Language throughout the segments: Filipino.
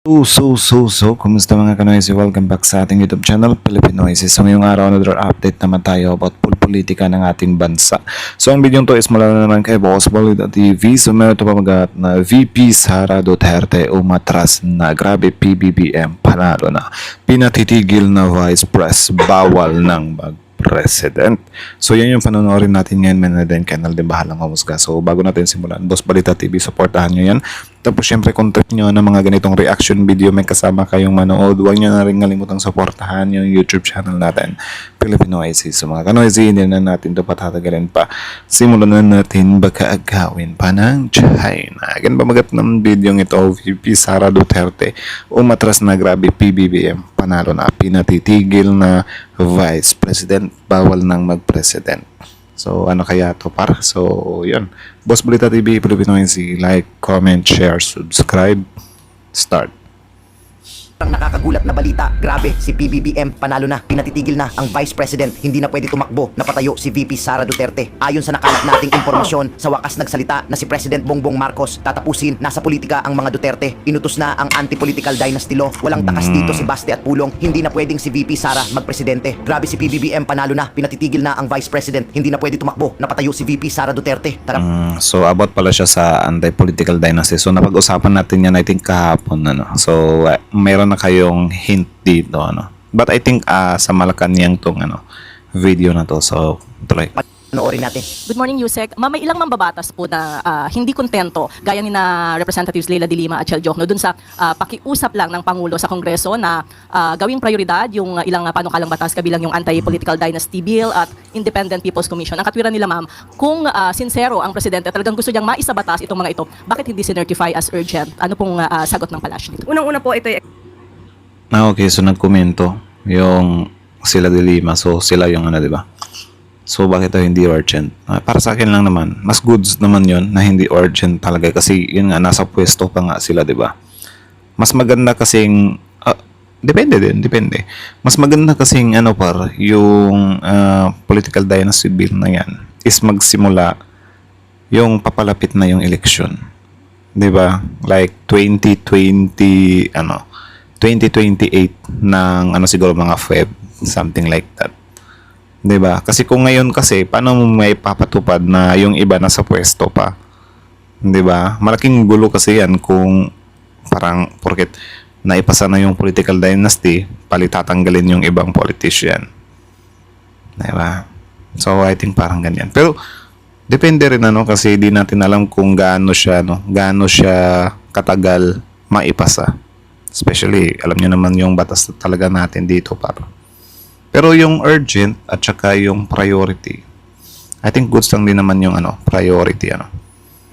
Kumusta mga kanoisy? Welcome back sa ating YouTube channel, Pilipinoisy. Sa ngayong araw, another update naman tayo about politika ng ating bansa. So, ang video to is mula na naman kay Boss Balid at TV. So, meron ito pamagat na VP Sara Duterte umatras na. Grabe, PBBM, panalo na. Pinatitigil na Vice Pres, bawal ng President. So yan yung panonoorin natin ngayon, Meneden Canal, din bahalang humusga. So bago natin simulan, Boss Balita TV, supportahan nyo yan. Tapos syempre kung trip nyo ng mga ganitong reaction video, may kasama kayong manood, huwag nyo na rin kalimutang supportahan yung YouTube channel natin, Pilipinoisy. So mga kanoisy, hindi na natin ito patatagalin pa. Simulan na natin, baka agawin pa ng China. Again, pamagat ng video ito, VP Sara Duterte umatras na. Grabe, PBBM, panalo na. Pinatitigil na Vice President, bawal nang mag-President. So, ano kaya to par? So, yun. Boss Balita TV, Pilipinoisy. Like, comment, share, subscribe. Start. Ang nakakagulat na balita, grabe, si PBBM panalo na, pinatitigil na ang Vice President, hindi na pwede tumakbo, napatayo si VP Sara Duterte. Ayon sa nakalat nating impormasyon, sa wakas nagsalita na si President Bongbong Marcos, tatapusin, nasa politika ang mga Duterte, inutos na ang anti-political dynasty law, walang takas dito si Baste at Pulong, hindi na pwedeng si VP Sara magpresidente. Grabe, si PBBM panalo na, pinatitigil na ang Vice President, hindi na pwede tumakbo, napatayo si VP Sara Duterte. Tara. So, about pala siya sa anti-political dynasty. So, napag-usapan natin yan, I think, kahapon. So, mayroon na kayong hint dito, But I think sa Malacanang tong video na to. So, tuloy. Panoorin natin. Good morning, Yusek. May ilang mambabatas po na hindi kontento, gaya ni na Representatives Leila de Lima at Chel Jokno, dun sa pakiusap lang ng Pangulo sa Kongreso na gawing prioridad yung ilang panukalang batas kabilang yung Anti-Political Dynasty Bill at Independent People's Commission. Ang katwiran nila, ma'am, kung sincero ang Presidente, talagang gusto niyang maisabatas itong mga ito, bakit hindi sinertify as urgent? Ano pong sagot ng palasyo nito? Unang-una po, ito Okay, so nagkomento yung sila de Lima. So, sila yung di ba? So, bakit ito hindi urgent? Para sa akin lang naman, mas goods naman yon na hindi urgent talaga kasi yun nga, nasa pwesto pa nga sila, di ba? Mas maganda kasing, depende. Mas maganda kasing, yung political dynasty bill na yan is magsimula yung papalapit na yung election. Di ba? Like 2028 ng siguro mga Feb, something like that. 'Di ba? Kasi kung ngayon kasi paano mo may papatupad na yung iba nasa pwesto pa? 'Di ba? Malaking gulo kasi yan kung parang porket naipasa na yung political dynasty, palitatanggalin yung ibang politician. 'Di ba? So I think parang ganyan. Pero depende rin kasi di natin alam kung gaano siya katagal maipasa. Especially, alam niyo naman yung batas talaga natin dito Pero yung urgent at saka yung priority, I think goods lang din naman yung priority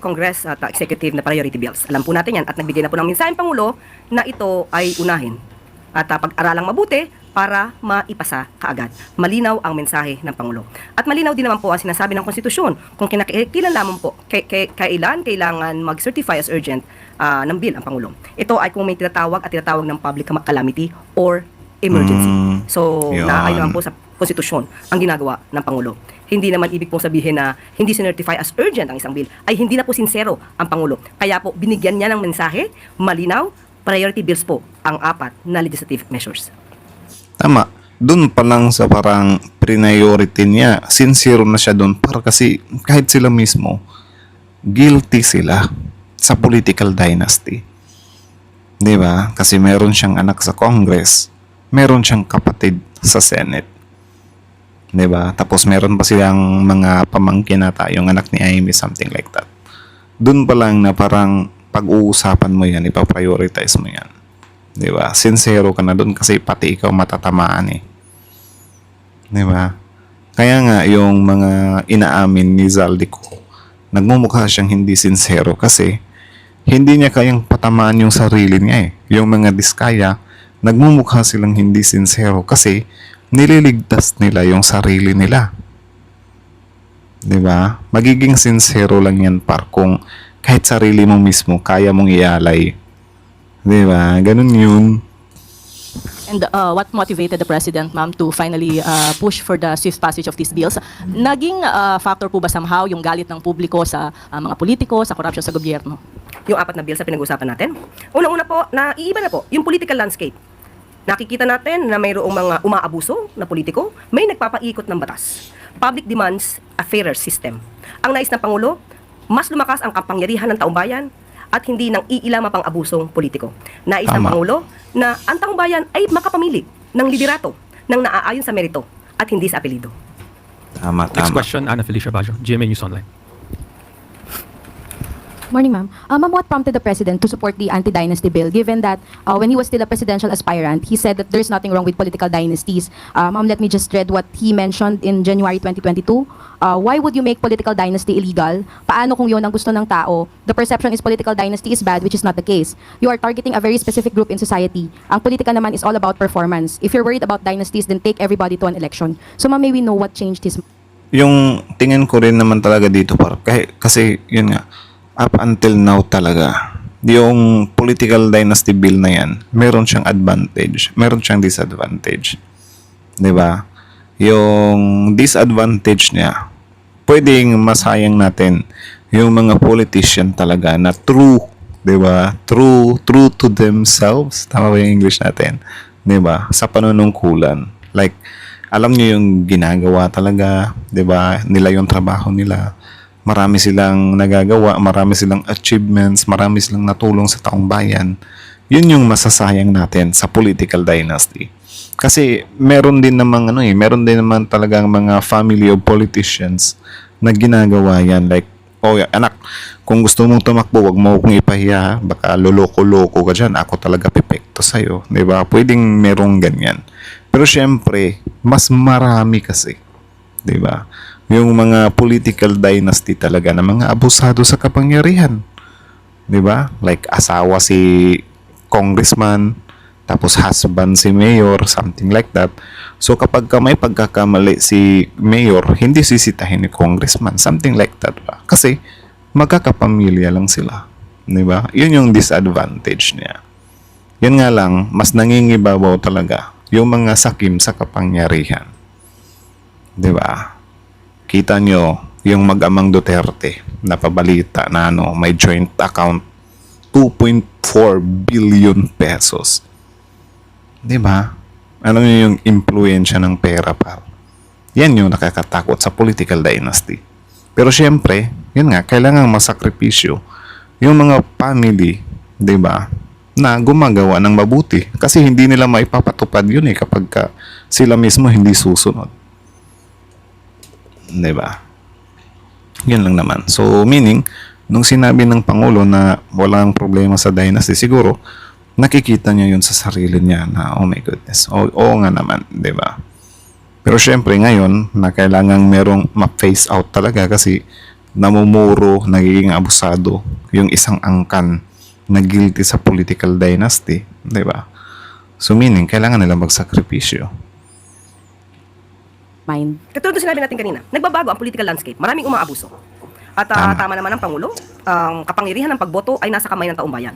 Congress at executive na priority bills. Alam po natin yan at nagbigay na po ng mensahe ang Pangulo na ito ay unahin at pag-aralang mabuti para maipasa kaagad. Malinaw ang mensahe ng Pangulo. At malinaw din naman po ang sinasabi ng konstitusyon kung kailan lamang po, kailangan mag-certify as urgent ng bill ang Pangulo. Ito ay kung may tinatawag ng public calamity or emergency. So, naayon naman po sa konstitusyon ang ginagawa ng Pangulo. Hindi naman ibig pong sabihin na hindi sinertify as urgent ang isang bill, ay hindi na po sincero ang Pangulo. Kaya po, binigyan niya ng mensahe, malinaw, priority bills po ang 4 na legislative measures. Tama. Doon pa lang sa parang priority niya, sincere na siya doon para kasi kahit sila mismo, guilty sila sa political dynasty. 'Di ba? Kasi meron siyang anak sa Congress, meron siyang kapatid sa Senate. 'Di ba? Tapos meron pa silang mga pamangkin ata, yung anak ni Amy, something like that. Doon pa lang na parang pag-uusapan mo yan, ipa-prioritize mo yan. 'Di ba? Sincero ka na doon kasi pati ikaw matatamaan 'Di ba? Kaya nga yung mga inaamin ni Zaldico, nagmumukha siyang hindi sincero kasi hindi niya kayang patamaan yung sarili niya Yung mga diskaya, nagmumukha silang hindi sincero kasi nililigtas nila yung sarili nila. 'Di ba? Magiging sincero lang yan kung kahit sarili mo mismo kaya mong ialay. 'Di ba? Ganun yun. And what motivated the President, ma'am, to finally push for the swift passage of these bills? Naging factor po ba somehow yung galit ng publiko sa mga politiko, sa corruption sa gobyerno? Yung 4 na bills na pinag-uusapan natin. Unang-una po, naiiba na po, yung political landscape. Nakikita natin na mayroong mga umaabuso na politiko, may nagpapaikot ng batas. Public demands a fairer system. Ang nais ng Pangulo, mas lumakas ang kapangyarihan ng taumbayan at hindi nang iilama pang abusong politiko. Nais ng Tama. Pangulo na ang taumbayan ay makapamili ng liderato ng naaayon sa merito at hindi sa apelido. Tama, Next tama. question, Ana Felicia Bajo, GMA News Online. Morning, ma'am. Ma'am, what prompted the president to support the anti-dynasty bill, given that when he was still a presidential aspirant, he said that there's nothing wrong with political dynasties? Ma'am, let me just read what he mentioned in January 2022. Why would you make political dynasty illegal? Paano kung yun ang gusto ng tao? The perception is political dynasty is bad, which is not the case. You are targeting a very specific group in society. Ang politika naman is all about performance. If you're worried about dynasties, then take everybody to an election. So, ma'am, may we know what changed his... Yung tingin ko rin naman talaga dito kasi yun nga, up until now talaga, yung political dynasty bill na yan, meron siyang advantage, meron siyang disadvantage. 'Di ba? Yung disadvantage niya, pwedeng masayang natin yung mga politician talaga na true, 'di ba? True to themselves. Tama ba yung English natin? 'Di ba? Sa panunungkulan. Like, alam niyo yung ginagawa talaga, 'di ba? Nila yung trabaho nila. Marami silang nagagawa, marami silang achievements, marami silang natulong sa taong bayan. Yun yung masasayang natin sa political dynasty. Kasi meron din namang meron din naman talagang mga family of politicians na ginagawa yan. Like, oh anak, kung gusto mong tumakbo, wag mo akong ipahiya, baka loloko-loko ka dyan, ako talaga pepekto sa'yo. Diba? Pwedeng merong ganyan. Pero syempre, mas marami kasi. Diba? Yung mga political dynasty talaga na mga abusado sa kapangyarihan. 'Di ba? Like asawa si congressman, tapos husband si mayor, something like that. So kapag may pagkakamali si mayor, hindi sisitahin ni congressman, something like that ba? Kasi magkakapamilya lang sila. 'Di ba? Yun yung disadvantage niya. Yan nga lang, mas nangingibabaw talaga yung mga sakim sa kapangyarihan. 'Di ba? Kita nyo yung mag-amang Duterte na pabalita na may joint account 2.4 billion pesos. 'Di ba? Ano yung impluwensya ng pera par? Yan yung nakakatakot sa political dynasty. Pero syempre, yun nga, kailangang masakripisyo yung mga family, 'di ba? Na gumagawa ng mabuti kasi hindi nila maipapatupad yun kapag sila mismo hindi susunod. 'Di ba? Yun lang naman. So, meaning, nung sinabi ng Pangulo na walang problema sa dynasty, siguro, nakikita niya yun sa sarili niya na, oh my goodness, oo nga naman, 'di ba? Pero syempre ngayon, na kailangang merong ma-face out talaga kasi namumuro, nagiging abusado yung isang angkan na guilty sa political dynasty, 'di ba? So, meaning, kailangan nila magsakripisyo. Mind. Katulad ng sinabi natin kanina, nagbabago ang political landscape. Maraming umaabuso. At tama naman ang Pangulo, ang kapangyarihan ng pagboto ay nasa kamay ng taumbayan.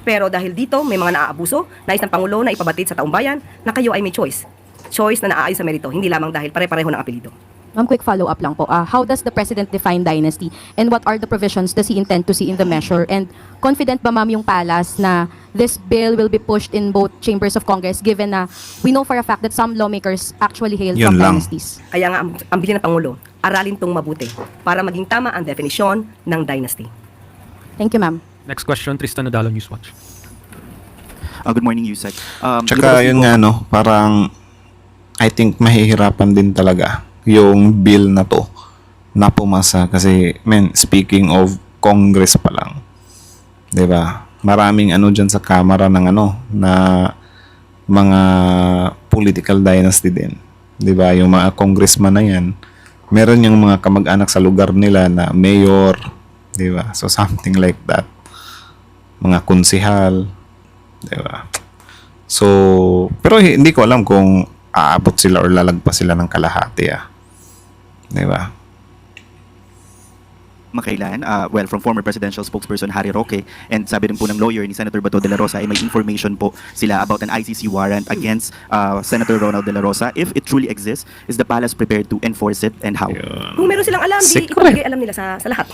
Pero dahil dito may mga naaabuso, nais ng Pangulo na ipabatid sa taumbayan na kayo ay may choice. Choice na naaayon sa merito, hindi lamang dahil pare-pareho ng apelido. Ma'am, quick follow-up lang po. How does the president define dynasty? And what are the provisions does he intend to see in the measure? And confident ba, ma'am, yung Palas na this bill will be pushed in both chambers of Congress given na we know for a fact that some lawmakers actually hail Yun from lang. dynasties? Kaya nga ang bilin ng Pangulo, aralin tong mabuti para maging tama ang definisyon ng dynasty. Thank you, ma'am. Next question, Tristan Nadalo, Newswatch. Good morning, Yusek. Tsaka yun nga parang I think mahihirapan din talaga yung bill na to na pumasa kasi speaking of Congress pa lang, 'di ba? Maraming diyan sa Kamara ng na mga political dynasty din, 'di ba? Yung mga congressman na yan, meron yung mga kamag-anak sa lugar nila na mayor, 'di ba? So something like that. Mga konsehal, 'di ba? So, pero hindi ko alam kung aabot sila or lalagpas sila ng kalahati, 'di ba? makailan, well, from former presidential spokesperson Harry Roque, and sabi rin po ng lawyer ni Senator Bato de la Rosa ay may information po sila about an ICC warrant against Senator Ronald de la Rosa. If it truly exists, is the palace prepared to enforce it, and how? Kung meron silang alam, di Secret. ibigay alam nila sa lahat.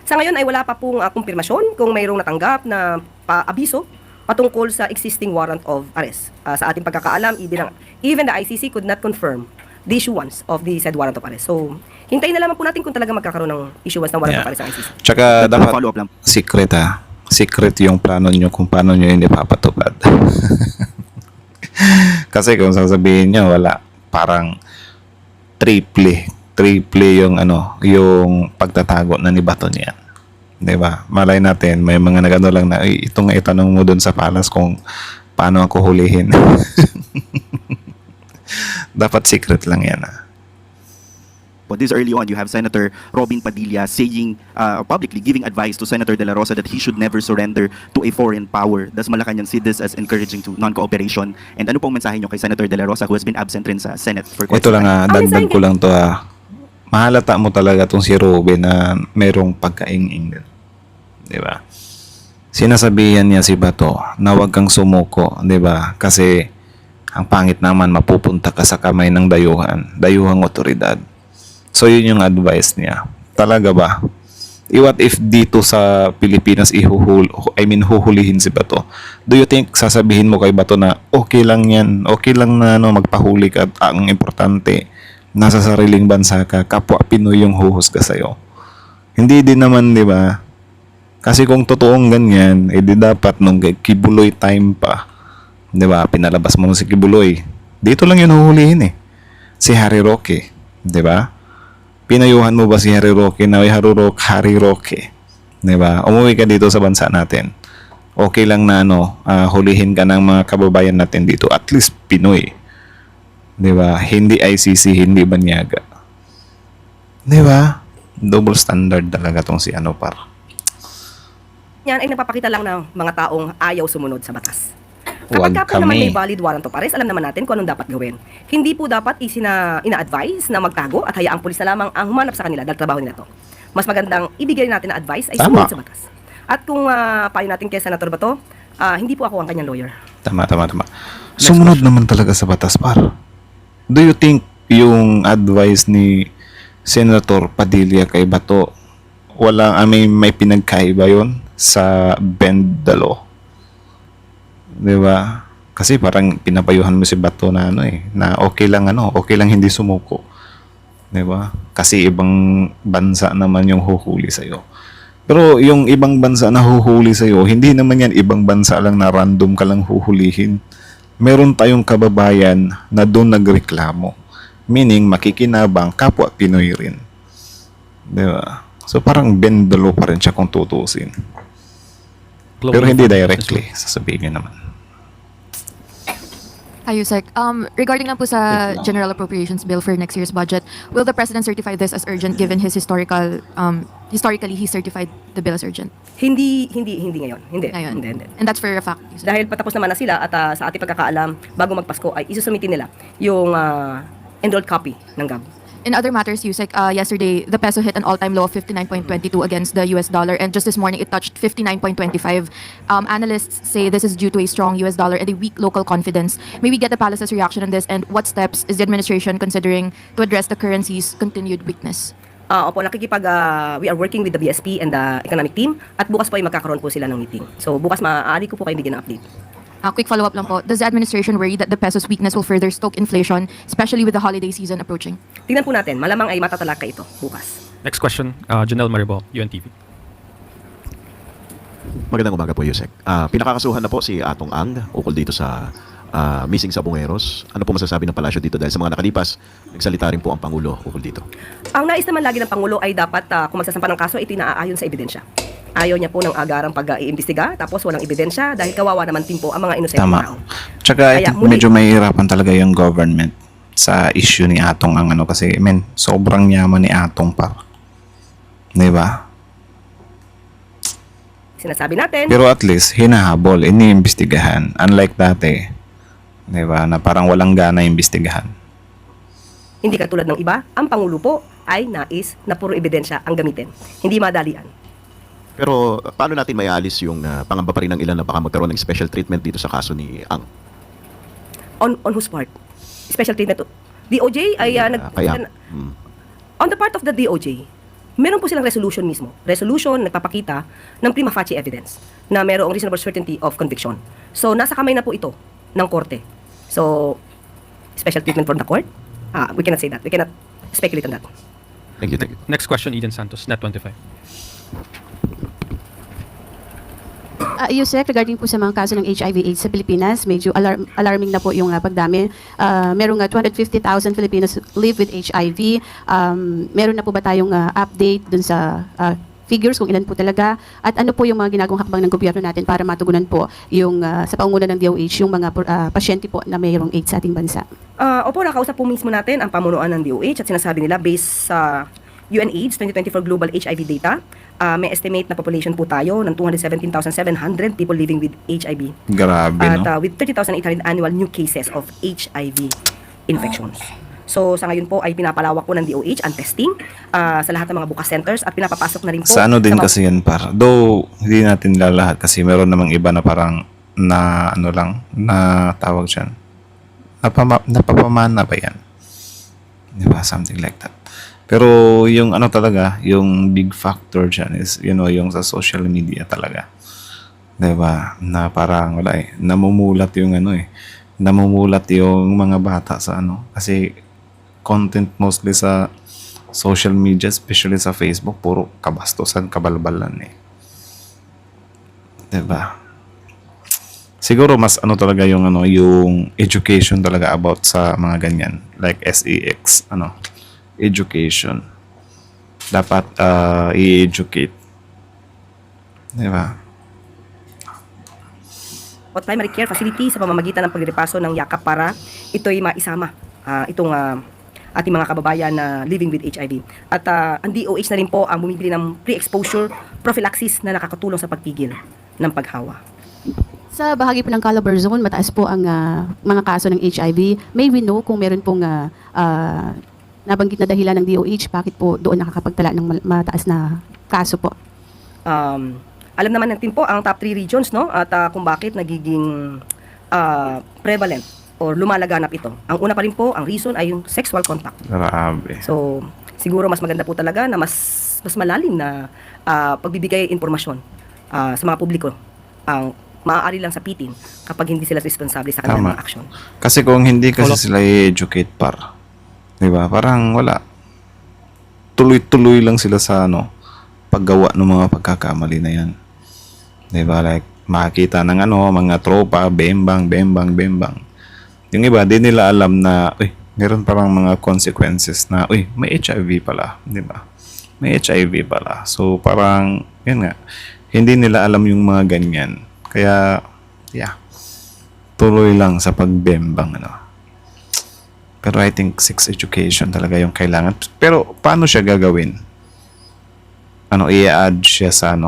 Sa ngayon ay wala pa pong kumpirmasyon kung mayroong natanggap na paabiso patungkol sa existing warrant of arrest. Sa ating pagkakaalam, even the ICC could not confirm the issuance of the said warrant of arrest. So, hintayin na lamang po natin kung talaga magkakaroon ng issuance ng warrant of arrest sa ICC. Tsaka dapat Follow-up lang. secret secret yung plano nyo kung paano nyo hindi papatupad. Kasi kung sasabihin nyo, wala. Parang triple yung yung pagtatago na ni Bato niya. 'Di ba? Malay natin may mga nagano lang na ito nga itanong mo doon sa palace kung paano ako hulihin. Dapat secret lang yan. But this early on, you have Senator Robin Padilla saying publicly, giving advice to Senator De La Rosa that he should never surrender to a foreign power. Does Malacanang see this as encouraging to non-cooperation? And ano pong mensahe nyo kay Senator De La Rosa who has been absent rin sa Senate for quite Ito some lang time? dagdag ko lang to Mahalata mo talaga tong si Robin na merong pagkainging din. 'Di ba? Sinasabihan niya si Bato na huwag kang sumuko, 'di ba? Kasi ang pangit naman mapupunta ka sa kamay ng dayuhang otoridad. So yun yung advice niya. Talaga ba? What if dito sa Pilipinas huhulihin si Bato? Do you think sasabihin mo kay Bato na okay lang yan, okay lang na magpahuli ka at ang importante nasa sariling bansa ka, kapwa Pinoy yung huhusga sa'yo? Hindi din naman, di ba? Kasi kung totoong ganyan, di dapat nung Kibuloy time pa, di ba, pinalabas mo si Kibuloy. Dito lang yun huhulihin si Harry Roque, di ba? Pinayuhan mo ba si Harry Roque na Harry Roque? Di ba? Umuwi ka dito sa bansa natin. Okay lang na hulihin ka ng mga kababayan natin dito. At least Pinoy. Di ba? Hindi ICC, hindi Banyaga. Di ba? Double standard talaga tong si par. Yan ay nagpapakita lang ng mga taong ayaw sumunod sa batas. Huwag Kapag po naman kami. may valid warrant of arrest, alam naman natin kung anong dapat gawin. Hindi po dapat ina-advise na magtago at hayaang pulis na lamang ang humanap sa kanila dahil trabaho nila to. Mas magandang ibigay natin na advice ay Tama. sumunod sa batas. At kung payo natin kay Senator Bato, hindi po ako ang kanyang lawyer. Tama. Sumunod naman talaga sa batas, par. Do you think yung advice ni Senator Padilla kay Bato, may pinagkaiba yon sa bend the law? Di ba? Kasi parang pinapayuhan mo si Bato na na okay lang hindi sumuko. Di ba? Kasi ibang bansa naman yung huhuli sa'yo. Pero yung ibang bansa na huhuli sa'yo, hindi naman yan ibang bansa lang na random ka lang huhulihin. Meron tayong kababayan na doon nagreklamo. Meaning, makikinabang kapwa Pinoy rin. Di ba? So parang bend the law pa rin siya kung tutusin. Pero hindi directly, sasabihin niya naman. Hi, Yusek. Regarding lang po sa General Appropriations Bill for next year's budget, will the President certify this as urgent given his historically he certified the bill as urgent? Hindi ngayon. Hindi. Ngayon. Hindi. And that's for a fact, Yusek. Dahil patapos naman na sila at sa ating pagkakaalam, bago magpasko ay isusumitin nila yung enrolled copy ng GAB. In other matters, Yusek, yesterday, the peso hit an all-time low of 59.22 against the US dollar, and just this morning, it touched 59.25. Analysts say this is due to a strong US dollar and a weak local confidence. May we get the palace's reaction on this, and what steps is the administration considering to address the currency's continued weakness? Opo, we are working with the BSP and the economic team, at bukas po ay magkakaroon po sila ng meeting. So bukas maaari ko po kayo bigyan ng update. Quick follow-up lang po. Does the administration worry that the peso's weakness will further stoke inflation, especially with the holiday season approaching? Tingnan po natin, malamang ay matatalaka ito bukas. Next question, Janelle Maribel, UNTV. Magandang umaga po, Yusek. Pinakakasuhan na po si Atong Ang ukol dito sa missing sa Bungeros. Ano po masasabi ng palasyo dito dahil sa mga nakalipas, nagsalita rin po ang Pangulo ukol dito? Ang nais naman lagi ng Pangulo ay dapat kung magsasampa ng kaso, ito inaayon sa ebidensya. Ayaw niya po ng agarang pag-iimbestiga tapos walang ebidensya dahil kawawa naman din po ang mga inosenteng tao. Tsaka Kaya, medyo mahihirapan talaga yung government sa issue ni Atong ang kasi sobrang yaman ni Atong par. Di ba? Sinasabi natin, Pero at least hinahabol, iniimbestigahan. Unlike dati, di ba, na parang walang gana imbestigahan. hindi katulad ng iba, ang Pangulo po ay nais na puro ebidensya ang gamitin. Hindi madalian. Pero paano natin maialis yung pangamba pa rin ng ilan na baka magkaroon ng special treatment dito sa kaso ni Ang? On whose part? Special treatment to DOJ ay Kaya, on the part of the DOJ, meron po silang resolution mismo. Resolution nagpapakita ng prima facie evidence na merong reasonable certainty of conviction. So, nasa kamay na po ito ng korte. So, special treatment from the court? We cannot say that. We cannot speculate on that. thank you, thank you. Next question, Eden Santos, Net 25. Yusek, regarding po sa mga kaso ng HIV/AIDS sa Pilipinas, medyo alarming na po yung pagdami. Merong 250,000 Filipinos live with HIV. Meron na po ba tayong update dun sa figures kung ilan po talaga? At ano po yung mga ginagawang hakbang ng gobyerno natin para matugunan po yung sa pangunguna ng DOH yung mga pasyente po na mayroong AIDS sa ating bansa? Opo, nakausap po mismo natin ang pamunuan ng DOH at sinasabi nila based sa UNAIDS 2024 Global HIV Data, may estimate na population po tayo ng 217,700 people living with HIV. Grabe, At no? with 30,800 annual new cases of HIV infections. So sa ngayon po ay pinapalawak po ng DOH ang testing sa lahat ng mga bukas centers at pinapapasok na rin po Sa ano din mga- kasi yan par. Though, hindi natin lalahat kasi meron namang iba na parang na ano lang, na tawag dyan. Napapamana ba yan? Di ba? Something like that. Pero yung ano talaga, yung big factor dyan is, yung sa social media talaga. Di ba? Na parang wala namumulat yung namumulat yung mga bata sa kasi content mostly sa social media, especially sa Facebook, puro kabastusan, kabalbalan Diba? Siguro mas talaga yung yung education talaga about sa mga ganyan, like SEX, education. Dapat i-educate. Diba? o primary care facility sa pamamagitan ng pagrepaso ng yakap para ito'y maisama itong ating mga kababayan na living with HIV. At ang DOH na rin po ang bumibili ng pre-exposure prophylaxis na nakakatulong sa pagpigil ng paghawa. Sa bahagi po ng Calabar Zone, mataas po ang mga kaso ng HIV. May we know kung meron pong nabanggit na dahilan ng DOH, bakit po doon nakakapagtala ng mataas na kaso po? Alam naman natin po ang top 3 regions, no? At kung bakit nagiging prevalent or lumalaganap ito. Ang una pa rin po, ang reason ay yung sexual contact. Grabe. So, siguro mas maganda po talaga na mas malalim na pagbibigay informasyon sa mga publiko ang maaari lang sapitin kapag hindi sila responsable sa kanilang Tama. mga aksyon. Kasi kung hindi kasi sila i-educate par, di ba? Parang wala. Tuloy-tuloy lang sila sa paggawa ng mga pagkakamali na yan. Di ba? Like, makakita ng mga tropa, bembang. Yung iba, di nila alam na, meron parang mga consequences na, may HIV pala. Di ba? May HIV pala. So, parang, yun nga, hindi nila alam yung mga ganyan. Kaya, tuloy lang sa pagbembang, Pero I think sex education talaga yung kailangan. Pero, paano siya gagawin? I-add siya sa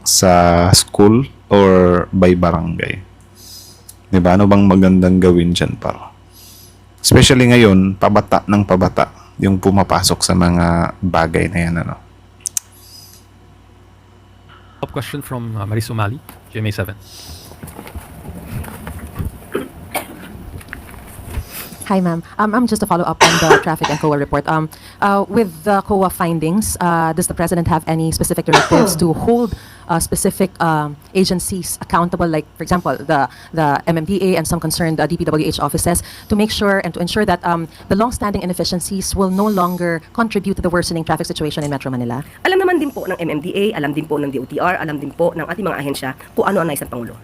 sa school or by barangay? Diba? Ano bang magandang gawin dyan para? Especially ngayon, pabata ng pabata yung pumapasok sa mga bagay na yan, Top question from Maris Umali, GMA 7. Hi, ma'am. Just to follow up on the traffic and COA report. With the COA findings, does the president have any specific directives to hold specific agencies accountable, like, for example, the MMDA and some concerned DPWH offices, to make sure and to ensure that the long-standing inefficiencies will no longer contribute to the worsening traffic situation in Metro Manila? Alam naman din po ng MMDA, alam din po ng DOTR, alam din po ng ating mga ahensya kung ano ang nais ng Pangulo.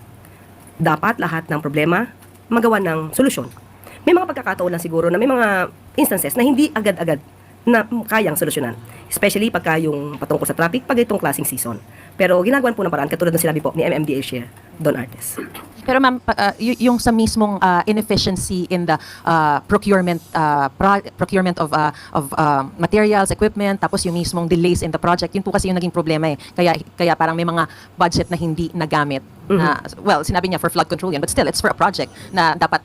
Dapat lahat ng problema magawa ng solusyon. May mga pagkakataon lang siguro na may mga instances na hindi agad-agad na kayang solusyonan. Especially pagka yung patungkol sa traffic, pag itong klaseng season. Pero ginagawan po ng paraan, katulad ng sinabi po ni MMDA Chair, Don Artes. Pero ma'am, yung sa mismong inefficiency in the procurement of materials, equipment, tapos yung mismong delays in the project, yun po kasi yung naging problema eh. Kaya parang may mga budget na hindi nagamit. Na, well, sinabi niya for flood control yan, but still, it's for a project na dapat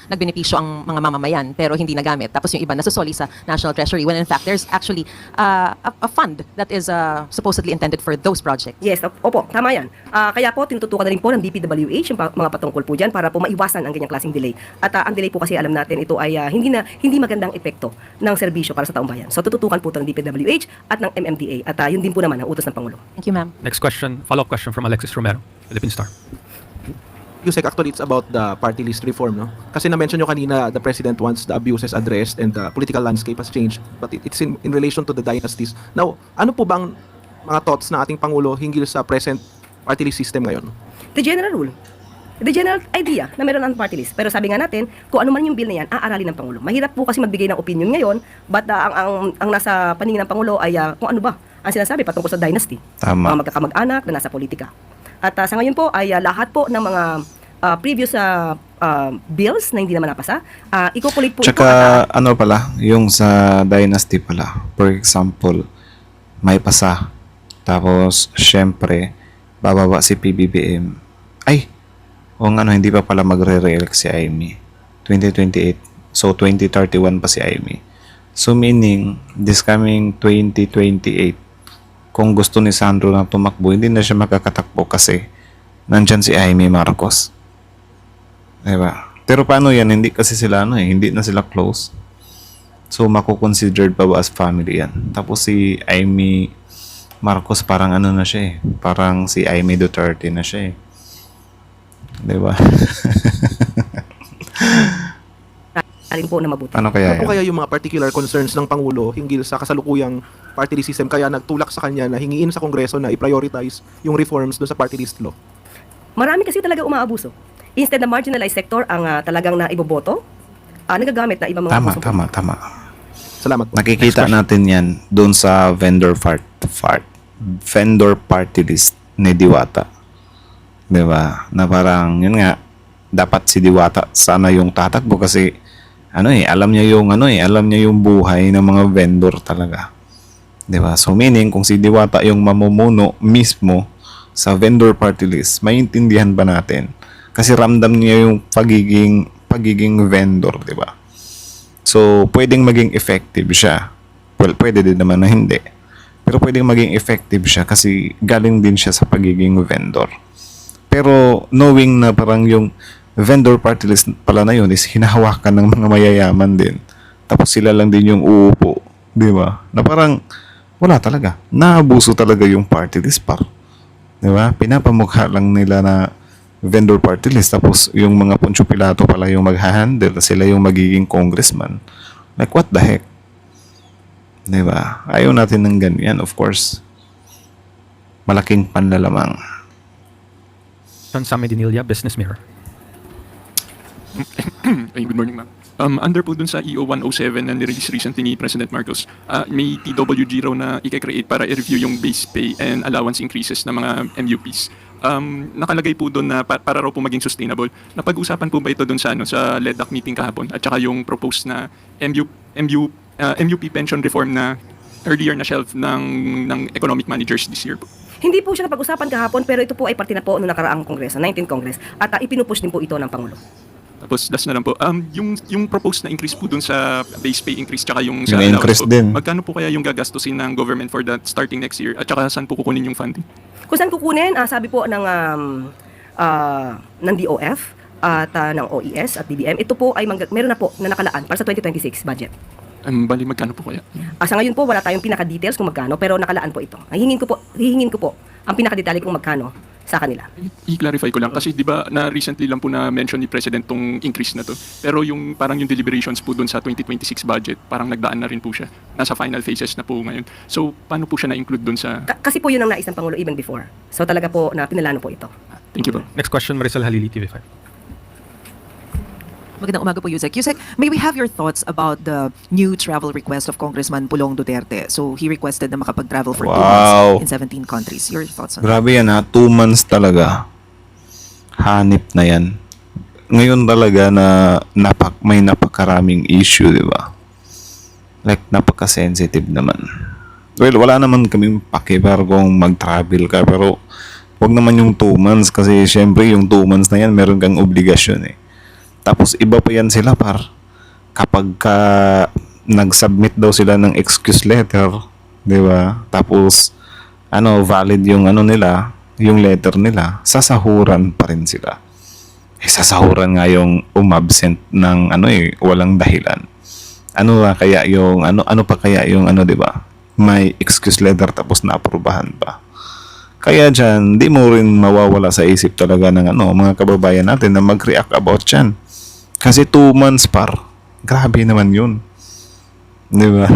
nagbenepisyo ang mga mamamayan pero hindi nagamit. Tapos yung iba nasusoli sa National Treasury when in fact there's actually a fund that is supposedly intended for those projects. Yes, opo, tama yan. Kaya po, tinututukan na rin po ng DPWH yung mga patungkol po dyan para po maiwasan ang ganyang klaseng delay. At ang delay po kasi alam natin, ito ay hindi magandang epekto ng serbisyo para sa taong bayan. So tututukan po ito ng DPWH at ng MMDA at yun din po naman ang utos ng Pangulo. Thank you, ma'am. Next question, follow-up question from Alexis Romero, Philippine Star. Yusek, actually it's about the party list reform, no? Kasi na-mention nyo kanina, the president wants the abuses addressed and the political landscape has changed, but it's in relation to the dynasties. Now, ano po bang mga thoughts ng ating Pangulo hinggil sa present party list system ngayon? The general rule, the general idea na meron ang party list. Pero sabi nga natin, kung ano man yung bill na yan, aaralin ng Pangulo. Mahirap po kasi magbigay ng opinion ngayon, but ang nasa paningin ng Pangulo ay kung ano ba ang sinasabi patungkol sa dynasty. Tama. Mga magkakamag-anak na nasa politika. At sa ngayon po ay lahat po ng mga previous bills na hindi naman napasa, ikukulit po Tsaka ano pala, yung sa dynasty pala. For example, may pasa. Tapos, syempre, bababa si PBBM. Ay, hindi pa pala magre-re-elect si Amy. 2028. So, 2031 pa si Amy. So, meaning, this coming 2028, kung gusto ni Sandro na tumakbo, hindi na siya makakatakbo kasi nandyan si Amy Marcos. Diba? Pero paano yan? Hindi kasi sila hindi na sila close. So, makukonsidered pa ba as family yan? Tapos si Amy Marcos parang na siya Parang si Amy Duterte na siya Diba? rin po na mabuti. Ano kaya Ano po yan? kaya yung mga particular concerns ng Pangulo hinggil sa kasalukuyang party list system kaya nagtulak sa kanya na hingiin sa Kongreso na i-prioritize yung reforms doon sa party list law? Marami kasi talaga umaabuso. Instead na marginalized sector ang talagang na iboboto, nagagamit na ibang mga abusong Tama. Salamat po. Nakikita natin yan doon sa vendor party list ni Diwata. Diba? Na parang, yun nga, dapat si Diwata sana yung tatakbo kasi alam niya yung buhay ng mga vendor talaga. 'Di ba? So meaning kung si Diwata yung mamumuno mismo sa vendor party list, maintindihan ba natin? Kasi ramdam niya yung pagiging vendor, 'di ba? So pwedeng maging effective siya. Well, pwede din naman na hindi. Pero pwedeng maging effective siya kasi galing din siya sa pagiging vendor. Pero knowing na parang yung vendor party list pala na yun is hinahawakan ng mga mayayaman din. Tapos sila lang din yung uupo. Di ba? Na parang wala talaga. Naabuso talaga yung party list par. Di ba? Pinapamukha lang nila na vendor party list. Tapos yung mga Poncio Pilato pala yung mag-handle. Sila yung magiging congressman. Like what the heck? Di ba? Ayaw natin ng ganyan. Of course, malaking panlalamang. John Sammy Dinilla, Business Mirror. Ay, good morning, ma'am. Under po dun sa EO 107 na nirelease recently ni President Marcos, may TWG raw na i-create para i-review yung base pay and allowance increases ng mga MUPs. Nakalagay po doon na para raw po maging sustainable. Napag-usapan po ba ito doon sa LEDAC meeting kahapon at saka yung proposed na MUP pension reform na earlier na shelf ng economic managers this year po? Hindi po siya napag-usapan kahapon pero ito po ay parte na po noong nakaraang Kongreso, 19th Congress at ipinupush din po ito ng Pangulo. Tapos last na lang po, yung proposed na increase po dun sa base pay increase tsaka yung sa Yung increase allowance po, din. magkano po kaya yung gagastusin ng government for that starting next year at tsaka saan po kukunin yung funding? Kung saan kukunin, sabi po ng DOF at ng OES at DBM, ito po ay meron na po na nakalaan para sa 2026 budget. Bali magkano po kaya? Sa ngayon po, wala tayong pinaka-details kung magkano, pero nakalaan po ito. Hihingin ko po ang pinaka-detalye kung magkano sa kanila. I-clarify ko lang kasi 'di ba na recently lang po na mention ni President tong increase na to. Pero yung parang yung deliberations po doon sa 2026 budget, parang nagdaan na rin po siya. Nasa final phases na po ngayon. So paano po siya na-include doon sa Kasi po yun ang nais ng Pangulo even before. So talaga po na pinalano po ito. Thank you po. Next question, Marisol Halili, TV5. Magandang umaga po, Yusek. Yusek, may we have your thoughts about the new travel request of Congressman Pulong Duterte? So, he requested na makapag-travel for 2 Wow. months in 17 countries. Your thoughts on Grabe yan 2 months talaga. Hanip na yan. Ngayon talaga na may napakaraming issue, di ba? Like, napaka-sensitive naman. Well, wala naman kaming pake para kung mag-travel ka, pero Wag naman yung 2 months kasi syempre yung 2 months na yan meron kang obligasyon eh. Tapos iba pa yan sila par. Kapag ka nag-submit daw sila ng excuse letter, 'di ba? Tapos valid yung nila, yung letter nila, sasahuran pa rin sila. Sasahuran nga yung umabsent ng walang dahilan. Ano pa kaya yung 'di ba? May excuse letter tapos naaprubahan pa. Kaya diyan, di mo rin mawawala sa isip talaga ng mga kababayan natin na mag-react about yan. Kasi 2 months par. Grabe naman 'yun. 'Di ba?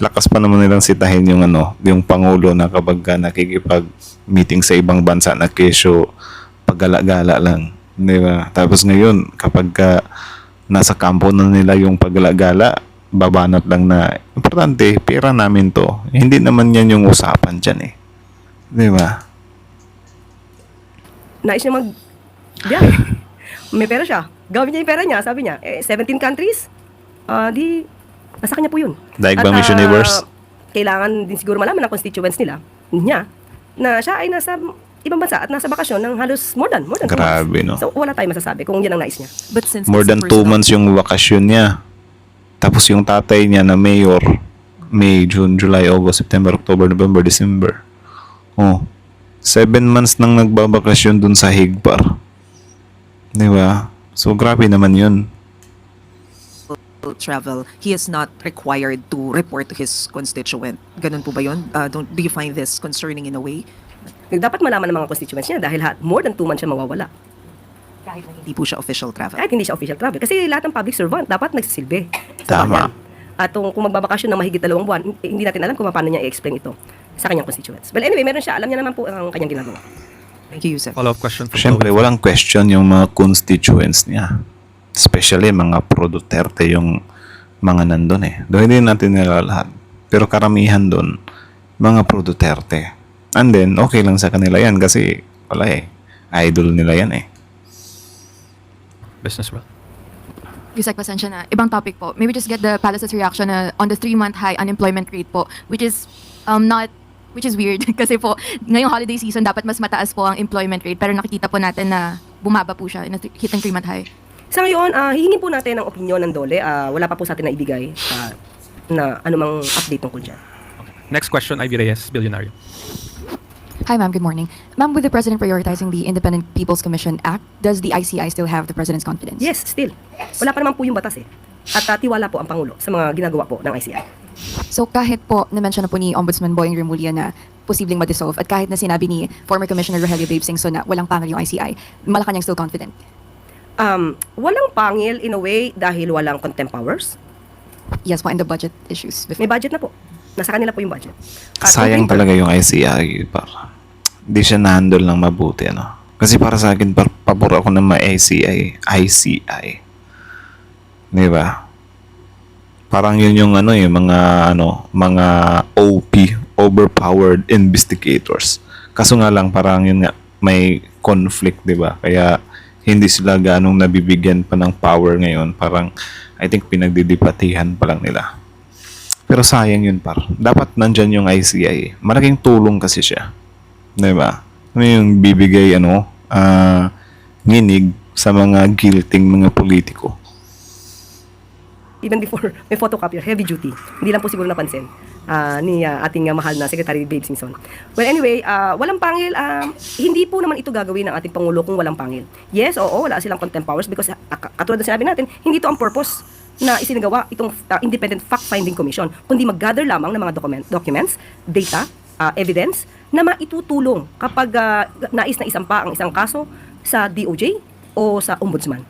Lakas pa naman nilang sitahin yung yung pangulo na kapag nakikipag-meeting sa ibang bansa na kesyo paggala-gala lang, 'di ba? Tapos ngayon kapag nasa kampo na nila yung paggala-gala, babanat lang na importante, pera namin to. Hindi naman yan yung usapan diyan eh. 'Di ba? Nais niya biyahe. May pera siya. Gawin niya yung pera niya, sabi niya. 17 countries, di, nasa kanya po yun. Daig ba Miss Universe? Kailangan din siguro malaman ng constituents niya, na siya ay nasa ibang bansa at nasa bakasyon ng halos more than 2 months. Grabe, no? So, wala tayong masasabi kung yan ang nais niya. But since More it's a than 2 personal- months yung bakasyon niya. Tapos yung tatay niya na mayor, May, June, July, August, September, October, November, December. 7 months nang nagbabakasyon dun sa Higpar. Di ba? So, grabe naman yun. travel, he is not required to report to his constituent. Ganun po ba yun? Do you find this concerning in a way? Dapat malaman ng mga constituents niya dahil more than 2 months siya mawawala. Kahit na hindi po siya official travel. Kahit hindi siya official travel. Kasi lahat ng public servant dapat nagsisilbi. Tama. At kung magbabakasyon ng mahigit 2 buwan, hindi natin alam kung paano niya i-explain ito sa kanyang constituents. Well, anyway, meron siya. Alam niya naman po ang kanyang ginagawa. Thank you, Yusef. Follow-up question from Siyempre, Chloe. walang question yung mga constituents niya. Especially mga pro-Duterte yung mga nandun eh. Doon hindi natin nila lahat. Pero karamihan doon, mga pro-Duterte. And then, okay lang sa kanila yan kasi wala eh. Idol nila yan eh. Business well. Yusek, pasensya na. Ibang topic po. Maybe just get the Palace's reaction on the 3-month high unemployment rate po, which is weird kasi po ngayong holiday season dapat mas mataas po ang employment rate pero nakikita po natin na bumaba po siya, hit ang 3-month high. Sa ngayon, hihingin po natin ang opinion ng DOLE. Wala pa po sa atin na ibigay na anumang update tungkol dyan. Next question, Ivy Reyes, Billionario. Hi ma'am, good morning. Ma'am, with the President prioritizing the Independent People's Commission Act, does the ICI still have the President's confidence? Yes, still. Wala pa naman po yung batas eh. At tiwala po ang Pangulo sa mga ginagawa po ng ICI. So kahit po na-mention na po ni Ombudsman Boying Remulla na posibleng ma-dissolve at kahit na sinabi ni former Commissioner Rogelio Babe Singson na walang pangil yung ICI, Malacanang still confident? Walang pangil in a way dahil walang contempt powers. Yes po, and the budget issues before. May budget na po. Nasa kanila po yung budget. At Sayang talaga yung ICI. Hindi siya na-handle ng mabuti. Kasi para sa akin, pabor ako ng ICI. Di ba? Parang yun yung mga OP, overpowered investigators. Kaso nga lang parang yun nga may conflict, 'di ba? Kaya hindi sila ganong nabibigyan pa ng power ngayon. Parang I think pinagdidipatihan pa lang nila. Pero sayang yun par. Dapat nandyan yung ICI. Malaking tulong kasi siya. 'Di ba? Ano yung bibigay nginig sa mga guilting mga politiko. Even before, may photocopier, heavy duty. Hindi lang po siguro napansin ni ating mahal na Secretary Babe Singson. Well, anyway, walang pangil. Hindi po naman ito gagawin ng ating Pangulo kung walang pangil. Yes, oo, wala silang contempt powers because katulad na sinabi natin, hindi ito ang purpose na isinagawa itong Independent Fact-Finding Commission, kundi mag-gather lamang ng mga documents, data, evidence, na maitutulong kapag nais na isampa ang isang kaso sa DOJ o sa Ombudsman.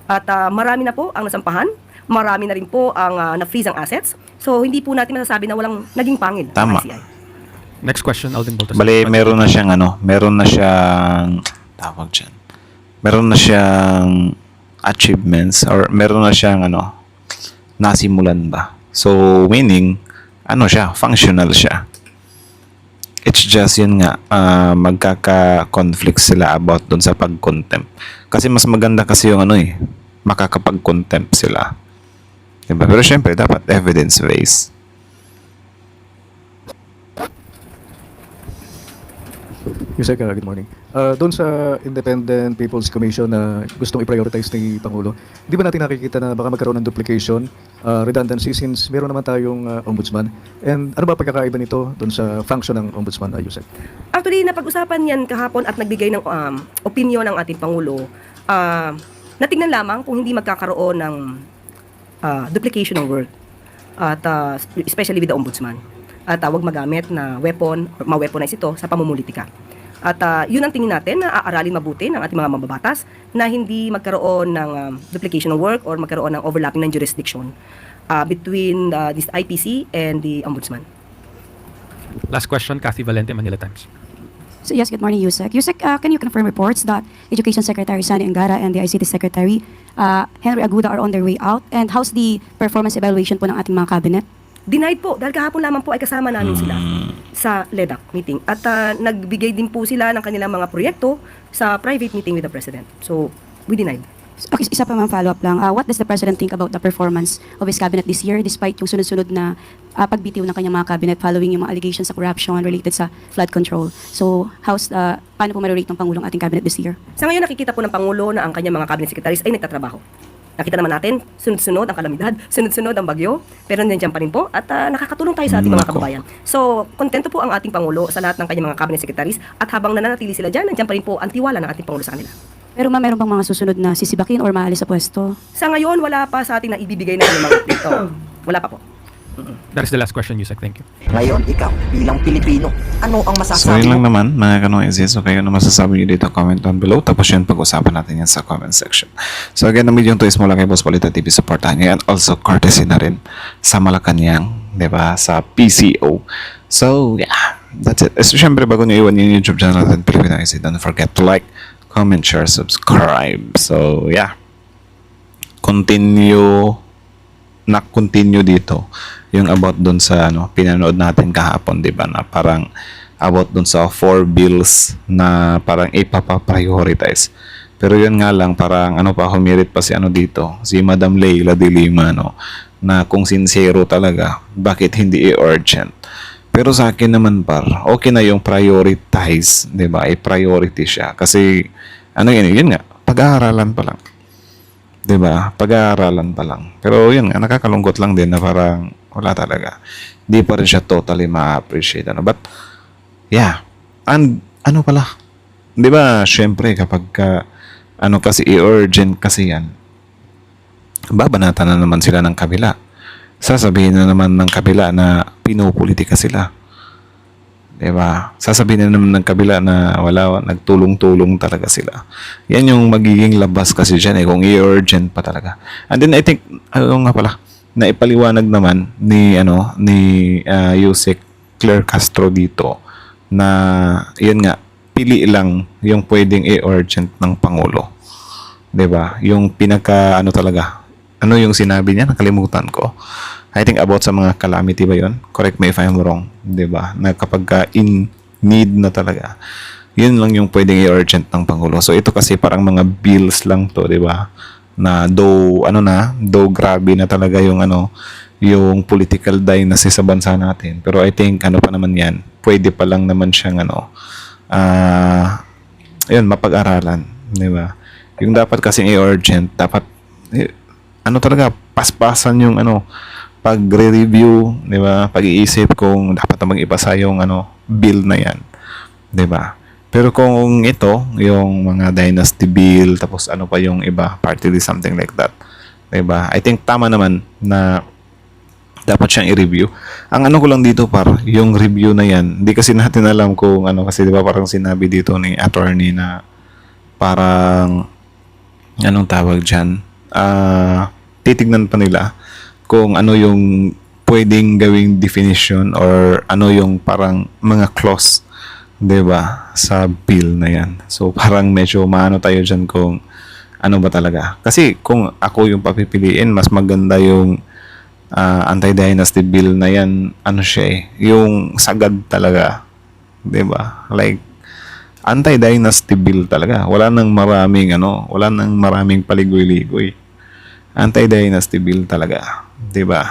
At marami na po ang nasampahan, marami na rin po ang na-freeze ang assets. So, hindi po natin masasabi na walang naging pangil Tama. ang ICI. Next question, Alvin Baltas. Bale, meron na siyang tawag dyan. Meron na siyang achievements or meron na siyang nasimulan ba. So, meaning, functional siya. It's just yun nga, magkaka-conflict sila about dun sa pag-contempt. Kasi mas maganda kasi yung makakapag-contempt sila. Diba? Pero syempre, dapat evidence-based. Yusek, good morning. Doon sa Independent People's Commission na gustong i-prioritize ni Pangulo, di ba natin nakikita na baka magkaroon ng duplication, redundancy since meron naman tayong ombudsman? And ano ba pagkakaiba nito doon sa function ng ombudsman, Yusek? Actually, napag-usapan yan kahapon at nagbigay ng opinion ng ating Pangulo. Natingnan lamang kung hindi magkakaroon ng duplication ng work, at especially with the ombudsman. At huwag magamit na weapon or ma-weaponize ito sa pamumulitika. At yun ang tingin natin na aaralin mabuti ng ating mga mababatas na hindi magkaroon ng duplication of work or magkaroon ng overlapping ng jurisdiction between this IPC and the Ombudsman. Last question, Kathy Valente, Manila Times. So yes, good morning, Yusek. Yusek, can you confirm reports that Education Secretary Sani Angara and the ICT Secretary Henry Aguda are on their way out? And how's the performance evaluation po ng ating mga cabinet? Denied po, dahil kahapon lamang po ay kasama namin sila sa LEDAC meeting. At nagbigay din po sila ng kanilang mga proyekto sa private meeting with the President. So, we denied. Okay, isa pa mga follow-up lang. What does the President think about the performance of his cabinet this year despite yung sunod-sunod na pagbitiw ng kanyang mga cabinet following yung mga allegations sa corruption related sa flood control? So, paano po marerate ng Pangulong ating cabinet this year? Sa ngayon, nakikita po ng Pangulo na ang kanyang mga cabinet secretaries ay nagtatrabaho. Nakita naman natin, sunod-sunod ang kalamidad, sunod-sunod ang bagyo, pero nandiyan pa rin po at nakakatulong tayo sa ating mga kababayan. So, kontento po ang ating Pangulo sa lahat ng kanyang mga cabinet secretaries at habang nananatili sila dyan, nandiyan pa rin po ang tiwala ng ating Pangulo sa kanila. Pero meron bang mga susunod na sisibakin or maalis sa pwesto? Sa ngayon, wala pa sa ating na ibibigay na mga update. Wala pa po. That is the last question, Yusek. Thank you. Ngayon, ikaw, bilang Pilipino, ano ang So masasabi yun mo? lang naman mga kanoises. So kayo na masasabi nyo dito, comment down below. Tapos yun, pag-usapan natin yan sa comment section. So again, ang video to is mula kay Boss Balita TV. Supportahan nyo yan. Also, courtesy na rin sa Malacanang, diba? Sa PCO. So yeah, that's it. So syempre, bago nyo iwan yung YouTube channel natin, Pilipinoises, don't forget to like, comment, share, subscribe. So yeah, continue dito yung about dun sa pinanood natin kahapon, di ba, na parang about dun sa 4 bills na parang ipapa-prioritize. Pero yun nga lang, parang humirit pa si dito, si Madam Leila de Lima, na kung sincero talaga, bakit hindi i-urgent? Pero sa akin naman okay na yung prioritize, di ba? I-priority siya. Kasi, yun nga, pag-aaralan pa lang. Diba? Pag-aaralan pa lang. Pero yun nga, nakakalungkot lang din na parang wala talaga. Di pa rin siya totally ma-appreciate. But, yeah. And, pala? Diba, syempre, kapag kasi i-urgent kasi yan, babanatan na naman sila ng kabila. Sasabihin na naman ng kabila na pinupolitika sila. Diba? Sasabihin na naman ng kabila na nagtulong-tulong talaga sila. Yan yung magiging labas kasi dyan kung i-urgent pa talaga. And then I think, na ipaliwanag naman ni Yusek Claire Castro dito na yun nga, pili lang yung pwedeng i-urgent ng Pangulo. Diba? Yung pinaka talaga. Ano yung sinabi niya? Nakalimutan ko. I think about sa mga calamity ba yun? Correct me if I'm wrong. Diba? Na kapag in need na talaga, yun lang yung pwedeng i-urgent ng Pangulo. So ito kasi parang mga bills lang to, diba? Na though grabe na talaga yung yung political dynasty sa bansa natin. Pero I think pa naman yan, pwede pa lang naman siyang mapag-aralan. Diba? Yung dapat kasing i-urgent, dapat talaga, paspasan yung pag-review, di ba? Pag-iisip kung dapat namang ipasa yung bill na yan. Di ba? Pero kung ito, yung mga dynasty bill, tapos pa yung iba, party list, something like that. Di ba? I think tama naman na dapat siyang i-review. Ang ko lang dito yung review na yan, hindi kasi natin alam kung kasi di ba parang sinabi dito ni attorney na parang anong tawag dyan? Titignan pa nila kung yung pwedeng gawing definition or yung parang mga clause, 'di ba, sa bill na yan. So parang medyo tayo diyan kung ba talaga. Kasi kung ako yung papipiliin, mas maganda yung anti-dynasty bill na yan, siya yung sagad talaga, 'di ba? Like anti-dynasty bill talaga. Wala nang maraming paligoy-ligoy. Anti-dynasty bill talaga. Diba?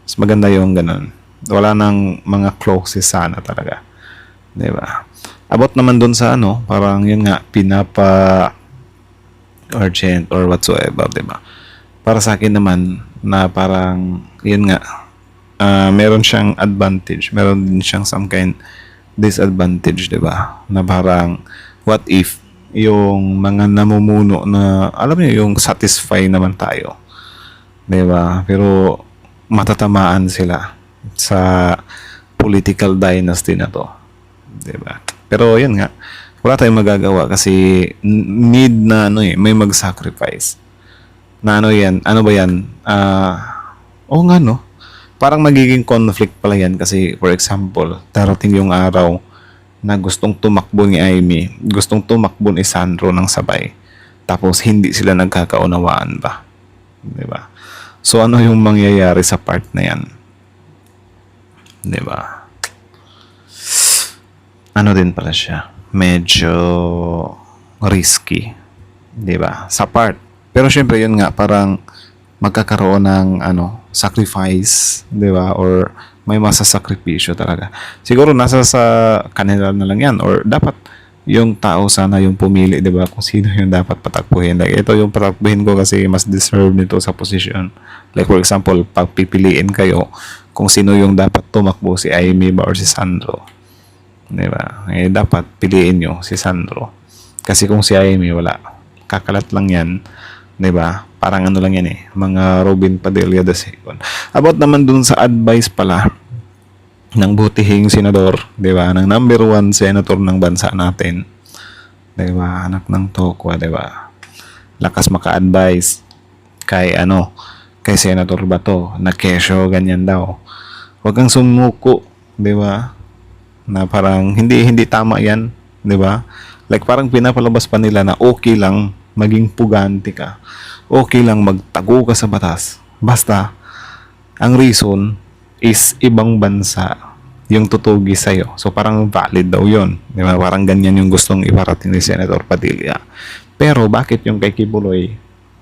Mas maganda yung ganun. Wala nang mga clauses sana talaga. Diba? About naman dun sa ano, parang yun nga, urgent or whatsoever, di ba? Para sa akin naman, na parang, yun nga, meron siyang advantage, meron din siyang some kind disadvantage, di ba? Na parang, what if, yung mga namumuno na, alam niyo, yung satisfy naman tayo. Di ba? Pero, matatamaan sila sa political dynasty na to. Di ba? Pero, yun nga, wala tayong magagawa kasi need na may mag-sacrifice. Na ano ba yan? Oo nga no. Parang magiging conflict pala yan kasi for example, darating yung araw na gustong tumakbo ni Amy, gustong tumakbo ni Sandro ng sabay. Tapos hindi sila nagkakaunawaan ba? Di ba? So ano yung mangyayari sa part na yan? Di ba? Ano din pala siya? Medyo risky, 'di ba? Sa part. Pero syempre 'yun nga parang magkakaroon ng sacrifice, 'di ba? Or may masasakripisyo talaga. Siguro nasa sa kanila na lang 'yan or dapat yung tao sana yung pumili, 'di ba? Kung sino yung dapat patakbuhin. Like ito yung patakbuhin ko kasi mas deserve nito sa position. Like for example, pag pipiliin kayo kung sino yung dapat tumakbo, si Amy ba or si Sandro. Diba? Dapat piliin nyo si Sandro. Kasi kung si Amy, wala. Kakalat lang yan. Diba? Parang ano lang yan mga Robin Padilla II. About naman dun sa advice pala ng butihing senador, diba? Ng number 1 senator ng bansa natin. Diba? Anak ng Tokwa, diba? Lakas maka-advise kay kay Senator Bato na kesyo, ganyan daw. Huwag kang sumuko, diba? Na parang hindi tama yan, 'di ba? Like parang pinapalabas pa nila na okay lang maging puganti ka. Okay lang magtago ka sa batas. Basta ang reason is ibang bansa yung tutugi sa iyo. So parang valid daw 'yon, 'di ba? Parang ganyan yung gustong iparating ni Senator Padilla. Pero bakit yung kay Kibuloy,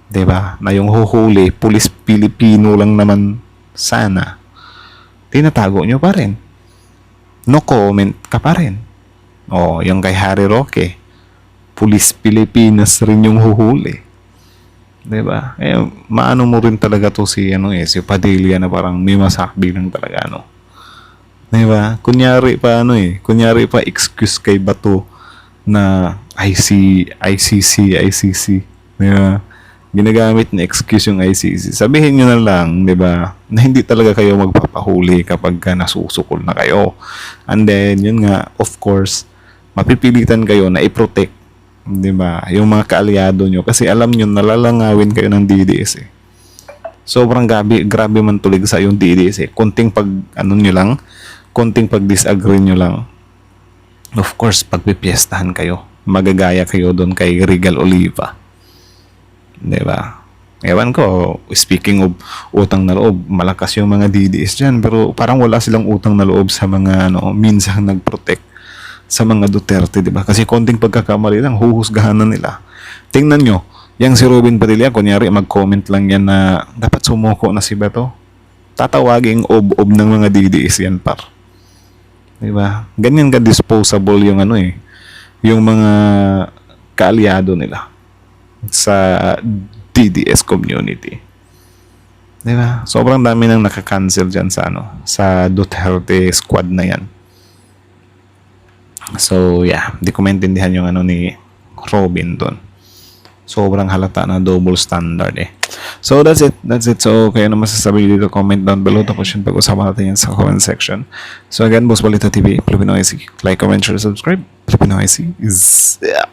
'di ba? Na yung huhuli, pulis Pilipino lang naman sana. Tinatago nyo pa rin. No comment ka pa rin. O, yung kay Harry Roque, pulis Pilipinas rin yung huhuli. Diba? Maano mo rin talaga to si Padilla na parang may masakbi lang talaga, Diba? Kunyari pa excuse kay Bato na ICC. Diba? Ginagamit na excuse yung ICC. Sabihin nyo na lang, di ba, na hindi talaga kayo magpapahuli kapag nasusukol na kayo. And then, yun nga, of course, mapipilitan kayo na i-protect, di ba, yung mga kaalyado nyo. Kasi alam nyo, nalalangawin kayo ng DDS Sobrang grabe man tulig sa yung DDS Konting konting pag-disagree nyo lang. Of course, pagpipiestahan kayo, magagaya kayo doon kay Regal Oliva. Diba? Ewan ko, speaking of utang na loob, malakas yung mga DDS dyan, pero parang wala silang utang na loob sa mga minsang nag-protect sa mga Duterte, diba? Kasi konting pagkakamali lang, huhusgahan na nila. Tingnan nyo, yung si Robin Padilla, kunyari mag-comment lang yan na dapat sumuko na si Beto. Tatawaging ob-ob ng mga DDS yan, par. Diba? Ganyan ka disposable yung yung mga kaalyado nila sa DDS community. Di ba? Sobrang dami nang naka-cancel dyan sa sa Duterte squad na yan. So, yeah. Di ko maintindihan yung ni Robin doon. Sobrang halata na double standard So, that's it. So, kayo na masasabi dito, comment down below. Tapos yun, pag-usapan natin yan sa comment section. So, again, Boss Balita TV, Filipino IC. Like, comment, share, subscribe. Filipino IC is... Yeah.